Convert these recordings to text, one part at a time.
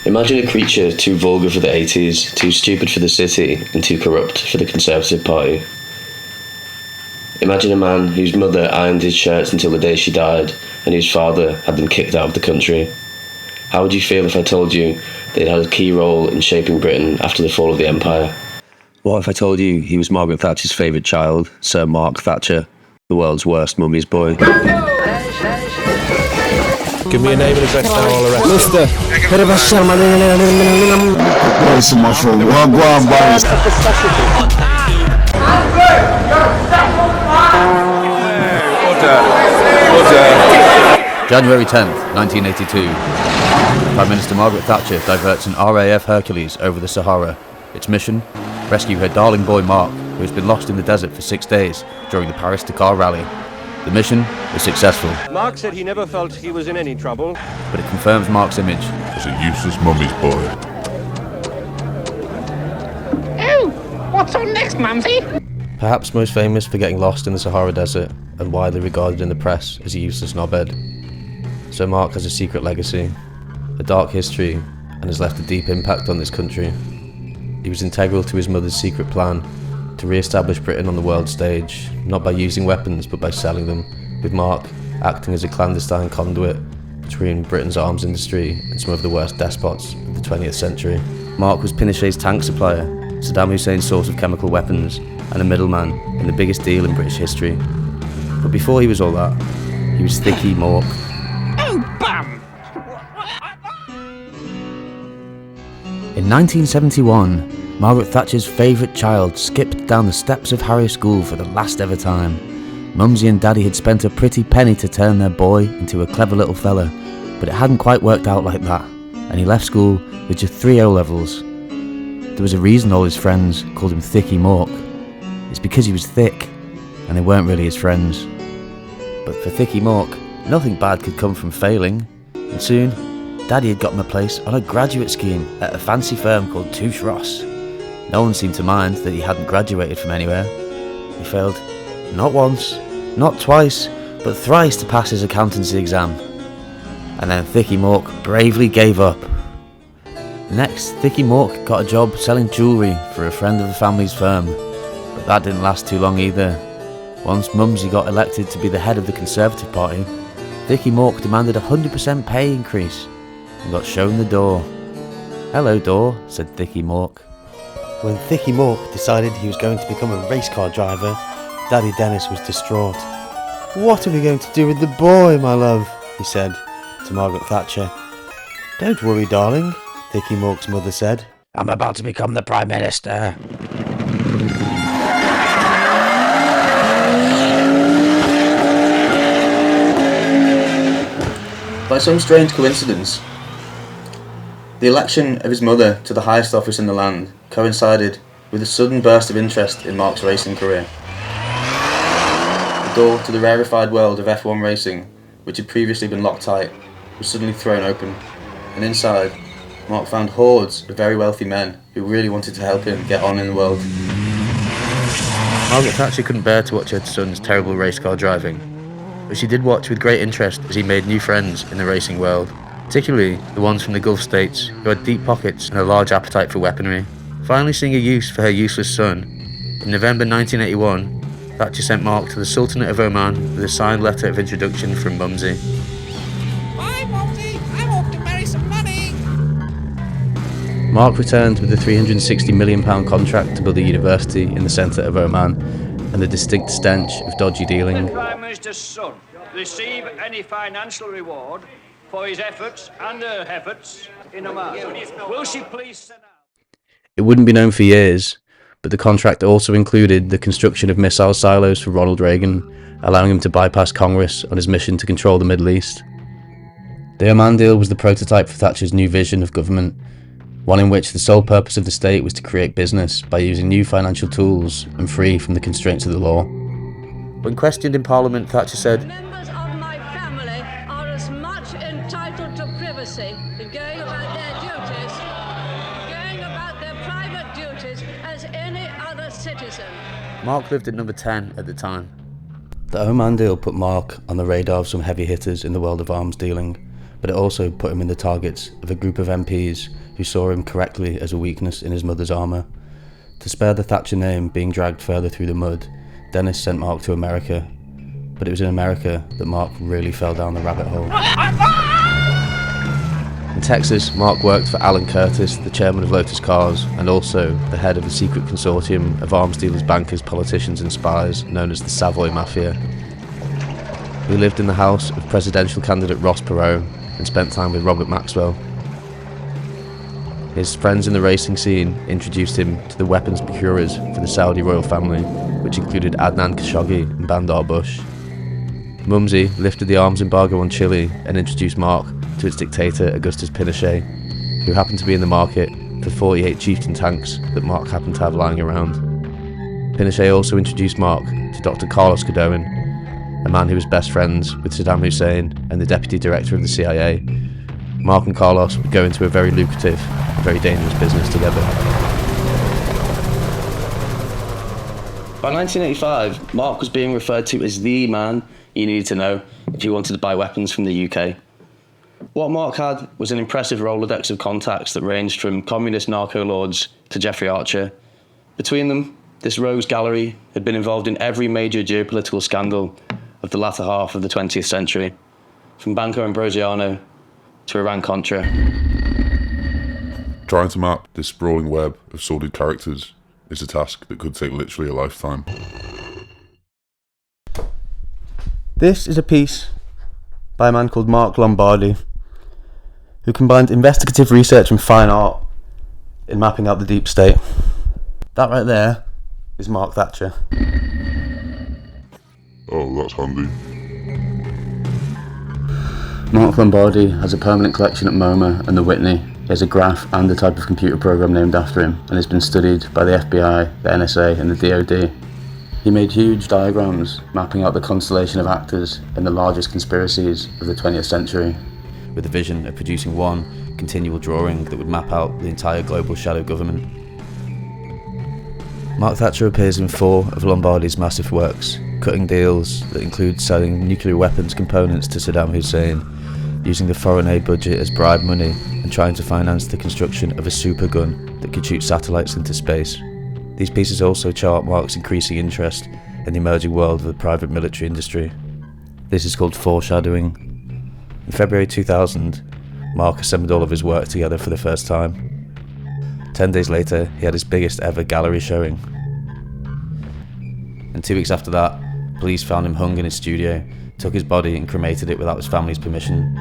Imagine a creature too vulgar for the 80s, too stupid for the city, and too corrupt for the Conservative Party. Imagine a man whose mother ironed his shirts until the day she died, and whose father had them kicked out of the country. How would you feel if I told you they'd had a key role in shaping Britain after the fall of the Empire? What if I told you he was Margaret Thatcher's favourite child, Sir Mark Thatcher, the world's worst mummy's boy? Give me a name and address and I'll arrest you. Mister, January 10th, 1982. Prime Minister Margaret Thatcher diverts an RAF Hercules over the Sahara. Its mission? Rescue her darling boy Mark, who has been lost in the desert for 6 days during the Paris-Dakar rally. The mission is successful. Mark said he never felt he was in any trouble, but it confirms Mark's image as a useless mummy's boy. Oh, what's on next, Mumsy? Perhaps most famous for getting lost in the Sahara Desert and widely regarded in the press as a useless knobhead. So Mark has a secret legacy, a dark history, and has left a deep impact on this country. He was integral to his mother's secret plan to re-establish Britain on the world stage, not by using weapons but by selling them, with Mark acting as a clandestine conduit between Britain's arms industry and some of the worst despots of the 20th century. Mark was Pinochet's tank supplier, Saddam Hussein's source of chemical weapons, and a middleman in the biggest deal in British history. But before he was all that, he was Thicky Mork. Oh, bum! In 1971, Margaret Thatcher's favourite child skipped down the steps of Harrow School for the last ever time. Mumsy and Daddy had spent a pretty penny to turn their boy into a clever little fella, but it hadn't quite worked out like that, and he left school with just 3 O-levels. There was a reason all his friends called him Thicky Mork. It's because he was thick, and they weren't really his friends. But for Thicky Mork, nothing bad could come from failing, and soon, Daddy had got him a place on a graduate scheme at a fancy firm called Touche Ross. No one seemed to mind that he hadn't graduated from anywhere. He failed not once, not twice, but thrice to pass his accountancy exam. And then Thicky Mork bravely gave up. Next, Thicky Mork got a job selling jewellery for a friend of the family's firm, but that didn't last too long either. Once Mumsy got elected to be the head of the Conservative Party, Thicky Mork demanded a 100% pay increase and got shown the door. "Hello, door," said Thicky Mork. When Thicky Mork decided he was going to become a race car driver, Daddy Dennis was distraught. "What are we going to do with the boy, my love?" he said to Margaret Thatcher. "Don't worry, darling," Thicky Mork's mother said. "I'm about to become the Prime Minister." By some strange coincidence, the election of his mother to the highest office in the land coincided with a sudden burst of interest in Mark's racing career. The door to the rarefied world of F1 racing, which had previously been locked tight, was suddenly thrown open, and inside, Mark found hordes of very wealthy men who really wanted to help him get on in the world. Margaret Thatcher couldn't bear to watch her son's terrible race car driving, but she did watch with great interest as he made new friends in the racing world, particularly the ones from the Gulf states who had deep pockets and a large appetite for weaponry. Finally seeing a use for her useless son, in November 1981, Thatcher sent Mark to the Sultanate of Oman with a signed letter of introduction from Mumsy. Bye, Mumsy. I'm off to marry some money. Mark returned with a £360 million contract to build a university in the centre of Oman and the distinct stench of dodgy dealing. The Prime Minister's son receive any financial reward for his efforts and her efforts in Oman? Will she please send out? It wouldn't be known for years, but the contract also included the construction of missile silos for Ronald Reagan, allowing him to bypass Congress on his mission to control the Middle East. The Oman deal was the prototype for Thatcher's new vision of government, one in which the sole purpose of the state was to create business by using new financial tools and free from the constraints of the law. When questioned in Parliament, Thatcher said, "Members of my family are as much entitled to privacy in going about their private duties as any other citizen." Mark lived at number 10 at the time. The Oman deal put Mark on the radar of some heavy hitters in the world of arms dealing, but it also put him in the targets of a group of MPs who saw him correctly as a weakness in his mother's armour. To spare the Thatcher name being dragged further through the mud, Dennis sent Mark to America, but it was in America that Mark really fell down the rabbit hole. In Texas, Mark worked for Alan Curtis, the chairman of Lotus Cars, and also the head of a secret consortium of arms dealers, bankers, politicians and spies known as the Savoy Mafia. He lived in the house of presidential candidate Ross Perot and spent time with Robert Maxwell. His friends in the racing scene introduced him to the weapons procurers for the Saudi royal family, which included Adnan Khashoggi and Bandar Bush. Mumsy lifted the arms embargo on Chile and introduced Mark to its dictator Augusto Pinochet, who happened to be in the market for 48 chieftain tanks that Mark happened to have lying around. Pinochet also introduced Mark to Dr. Carlos Goldstone, a man who was best friends with Saddam Hussein and the deputy director of the CIA. Mark and Carlos would go into a very lucrative and very dangerous business together. By 1985, Mark was being referred to as the man you needed to know if you wanted to buy weapons from the UK. What Mark had was an impressive Rolodex of contacts that ranged from communist narco-lords to Jeffrey Archer. Between them, this rogues gallery had been involved in every major geopolitical scandal of the latter half of the 20th century, from Banco Ambrosiano to Iran-Contra. Trying to map this sprawling web of sordid characters is a task that could take literally a lifetime. This is a piece by a man called Mark Lombardi, who combined investigative research and fine art in mapping out the deep state. That right there is Mark Thatcher. Oh, that's handy. Mark Lombardi has a permanent collection at MoMA and the Whitney. He has a graph and a type of computer program named after him, and has been studied by the FBI, the NSA and the DoD. He made huge diagrams mapping out the constellation of actors in the largest conspiracies of the 20th century, with the vision of producing one continual drawing that would map out the entire global shadow government. Mark Thatcher appears in 4 of Lombardi's massive works, cutting deals that include selling nuclear weapons components to Saddam Hussein, using the foreign aid budget as bribe money, and trying to finance the construction of a super gun that could shoot satellites into space. These pieces also chart Mark's increasing interest in the emerging world of the private military industry. This is called foreshadowing. In February 2000, Mark assembled all of his work together for the first time. 10 days later, he had his biggest ever gallery showing. And 2 weeks after that, police found him hung in his studio, took his body and cremated it without his family's permission.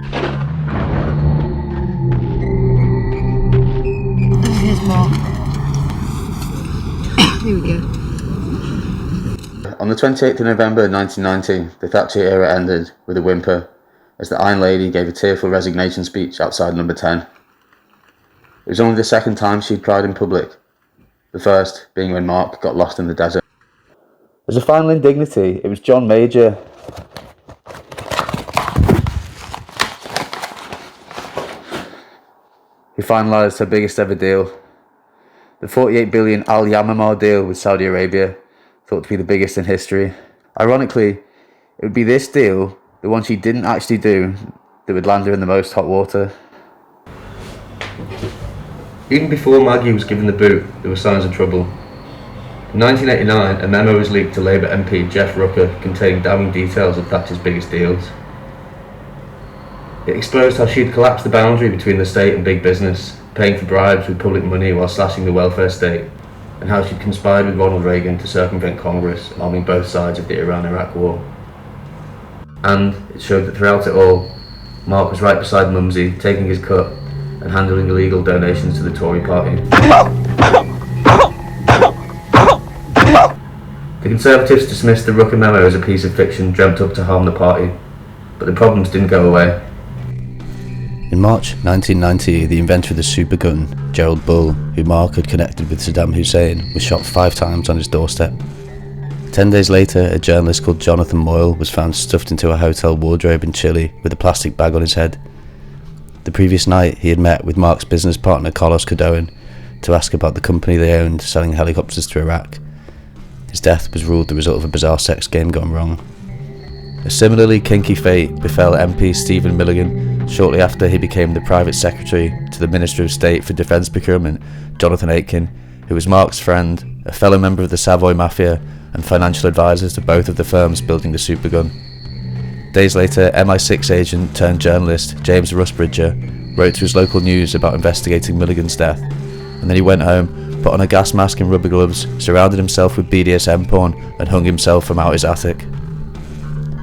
Here's Mark. Here we go. On the 28th of November 1990, the Thatcher era ended with a whimper as the Iron Lady gave a tearful resignation speech outside number 10. It was only the second time she'd cried in public, the first being when Mark got lost in the desert. As a final indignity, it was John Major who finalised her biggest ever deal. The $48 billion Al Yamamah deal with Saudi Arabia, thought to be the biggest in history. Ironically, it would be this deal, the one she didn't actually do, that would land her in the most hot water. Even before Maggie was given the boot, there were signs of trouble. In 1989, a memo was leaked to Labour MP Jeff Rucker containing damning details of Thatcher's biggest deals. It exposed how she'd collapsed the boundary between the state and big business, paying for bribes with public money while slashing the welfare state, and how she'd conspired with Ronald Reagan to circumvent Congress, arming both sides of the Iran-Iraq war. And it showed that throughout it all, Mark was right beside Mumsy, taking his cut and handling illegal donations to the Tory party. The Conservatives dismissed the Rucker memo as a piece of fiction dreamt up to harm the party, but the problems didn't go away. In March 1990, the inventor of the supergun, Gerald Bull, who Mark had connected with Saddam Hussein, was shot 5 times on his doorstep. 10 days later, a journalist called Jonathan Moyle was found stuffed into a hotel wardrobe in Chile with a plastic bag on his head. The previous night, he had met with Mark's business partner Carlos Goldstone to ask about the company they owned selling helicopters to Iraq. His death was ruled the result of a bizarre sex game gone wrong. A similarly kinky fate befell MP Stephen Milligan shortly after he became the private secretary to the Minister of State for Defence Procurement, Jonathan Aitken, who was Mark's friend, a fellow member of the Savoy Mafia, and financial advisors to both of the firms building the supergun. Days later, MI6 agent turned journalist James Rusbridger wrote to his local news about investigating Milligan's death, and then he went home, put on a gas mask and rubber gloves, surrounded himself with BDSM porn, and hung himself from out his attic.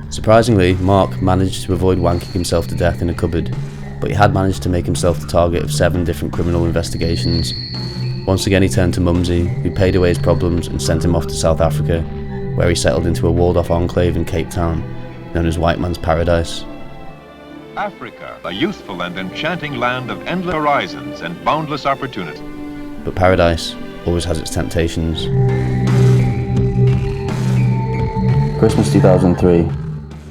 Surprisingly, Mark managed to avoid wanking himself to death in a cupboard, but he had managed to make himself the target of 7 different criminal investigations. Once again he turned to Mumsy, who paid away his problems and sent him off to South Africa, where he settled into a walled-off enclave in Cape Town, known as White Man's Paradise. Africa, a youthful and enchanting land of endless horizons and boundless opportunity. But paradise always has its temptations. Christmas 2003.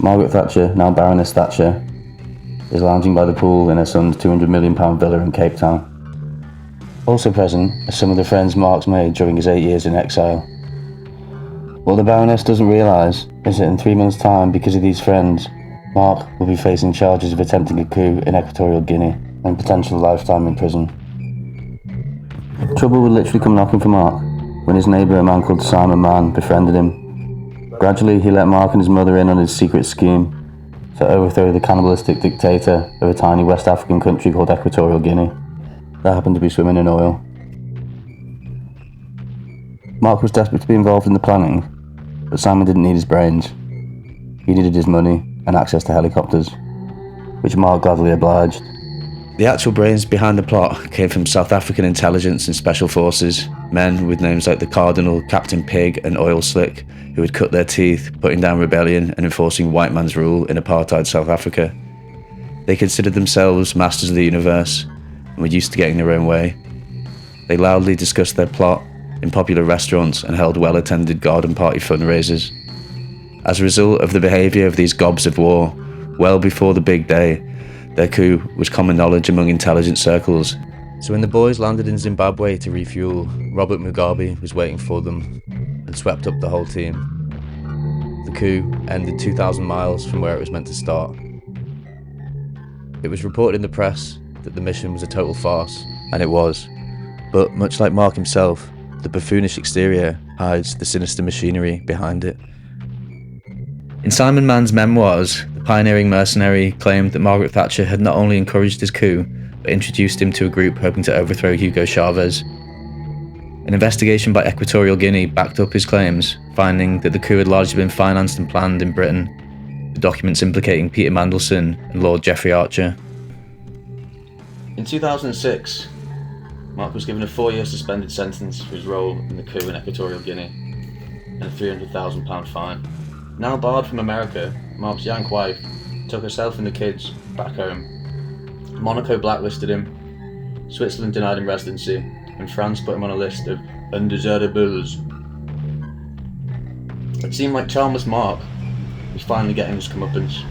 Margaret Thatcher, now Baroness Thatcher, is lounging by the pool in her son's £200 million villa in Cape Town. Also present are some of the friends Mark's made during his 8 years in exile. What the Baroness doesn't realise is that in 3 months' time, because of these friends, Mark will be facing charges of attempting a coup in Equatorial Guinea and potential lifetime in prison. Trouble would literally come knocking for Mark when his neighbour, a man called Simon Mann, befriended him. Gradually, he let Mark and his mother in on his secret scheme to overthrow the cannibalistic dictator of a tiny West African country called Equatorial Guinea that happened to be swimming in oil. Mark was desperate to be involved in the planning, but Simon didn't need his brains. He needed his money and access to helicopters, which Mark gladly obliged. The actual brains behind the plot came from South African intelligence and special forces, men with names like the Cardinal, Captain Pig and Oil Slick, who had cut their teeth putting down rebellion and enforcing white man's rule in apartheid South Africa. They considered themselves masters of the universe and were used to getting their own way. They loudly discussed their plot in popular restaurants and held well-attended garden party fundraisers. As a result of the behaviour of these gobs of war, well before the big day, their coup was common knowledge among intelligence circles. So when the boys landed in Zimbabwe to refuel, Robert Mugabe was waiting for them and swept up the whole team. The coup ended 2,000 miles from where it was meant to start. It was reported in the press that the mission was a total farce, and it was. But much like Mark himself, the buffoonish exterior hides the sinister machinery behind it. In Simon Mann's memoirs, the pioneering mercenary claimed that Margaret Thatcher had not only encouraged his coup, but introduced him to a group hoping to overthrow Hugo Chavez. An investigation by Equatorial Guinea backed up his claims, finding that the coup had largely been financed and planned in Britain, with documents implicating Peter Mandelson and Lord Geoffrey Archer. In 2006, Mark was given a 4-year suspended sentence for his role in the coup in Equatorial Guinea, and a £300,000 fine. Now barred from America, Mark's young wife took herself and the kids back home. Monaco blacklisted him, Switzerland denied him residency, and France put him on a list of undesirables. It seemed like charmless Mark was finally getting his comeuppance.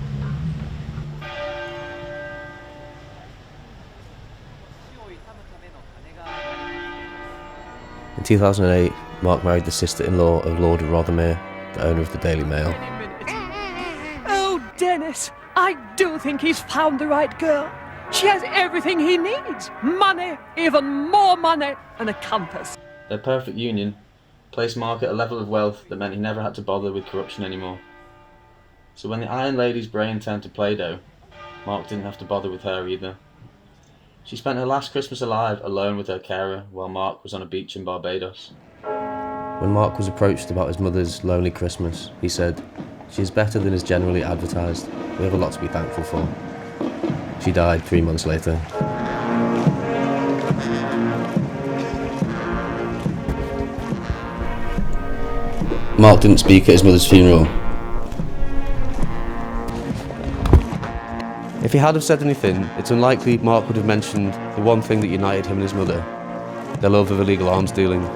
In 2008, Mark married the sister-in-law of Lord Rothermere, the owner of the Daily Mail. Oh, Dennis, I do think he's found the right girl. She has everything he needs. Money, even more money, and a compass. Their perfect union placed Mark at a level of wealth that meant he never had to bother with corruption anymore. So when the Iron Lady's brain turned to Play-Doh, Mark didn't have to bother with her either. She spent her last Christmas alive alone with her carer while Mark was on a beach in Barbados. When Mark was approached about his mother's lonely Christmas, he said, "She is better than is generally advertised. We have a lot to be thankful for." She died 3 months later. Mark didn't speak at his mother's funeral. If he had have said anything, it's unlikely Mark would have mentioned the one thing that united him and his mother, their love of illegal arms dealing.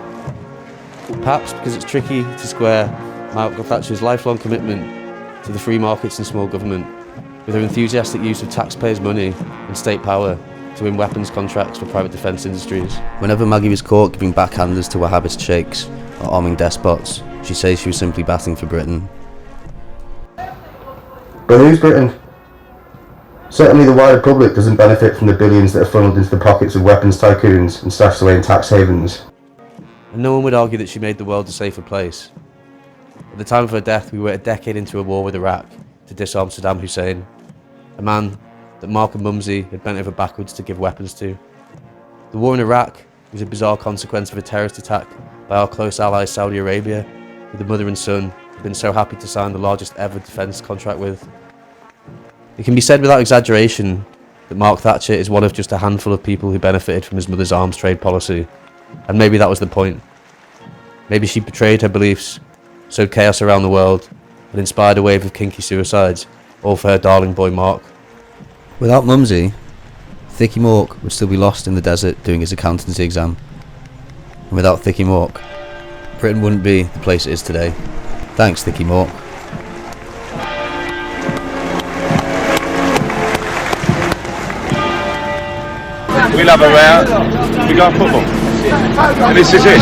Perhaps because it's tricky to square Margaret Thatcher's lifelong commitment to the free markets and small government with her enthusiastic use of taxpayers' money and state power to win weapons contracts for private defence industries. Whenever Maggie was caught giving backhanders to Wahhabist sheikhs or arming despots, she says she was simply batting for Britain. But who's Britain? Certainly the wider public doesn't benefit from the billions that are funneled into the pockets of weapons tycoons and stashed away in tax havens. And no one would argue that she made the world a safer place. At the time of her death, we were a decade into a war with Iraq to disarm Saddam Hussein, a man that Mark and Mumsy had bent over backwards to give weapons to. The war in Iraq was a bizarre consequence of a terrorist attack by our close ally Saudi Arabia, who the mother and son had been so happy to sign the largest ever defence contract with. It can be said without exaggeration that Mark Thatcher is one of just a handful of people who benefited from his mother's arms trade policy, and maybe that was the point. Maybe she betrayed her beliefs, sowed chaos around the world, and inspired a wave of kinky suicides, all for her darling boy Mark. Without Mumsy, Thicky Mork would still be lost in the desert doing his accountancy exam. And without Thicky Mork, Britain wouldn't be the place it is today. Thanks, Thicky Mork. We love a round, we got football. And this is it.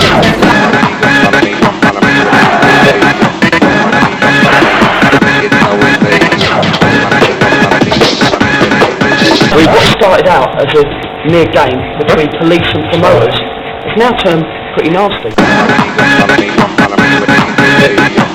What started out as a mere game between police and promoters, it's now turned pretty nasty.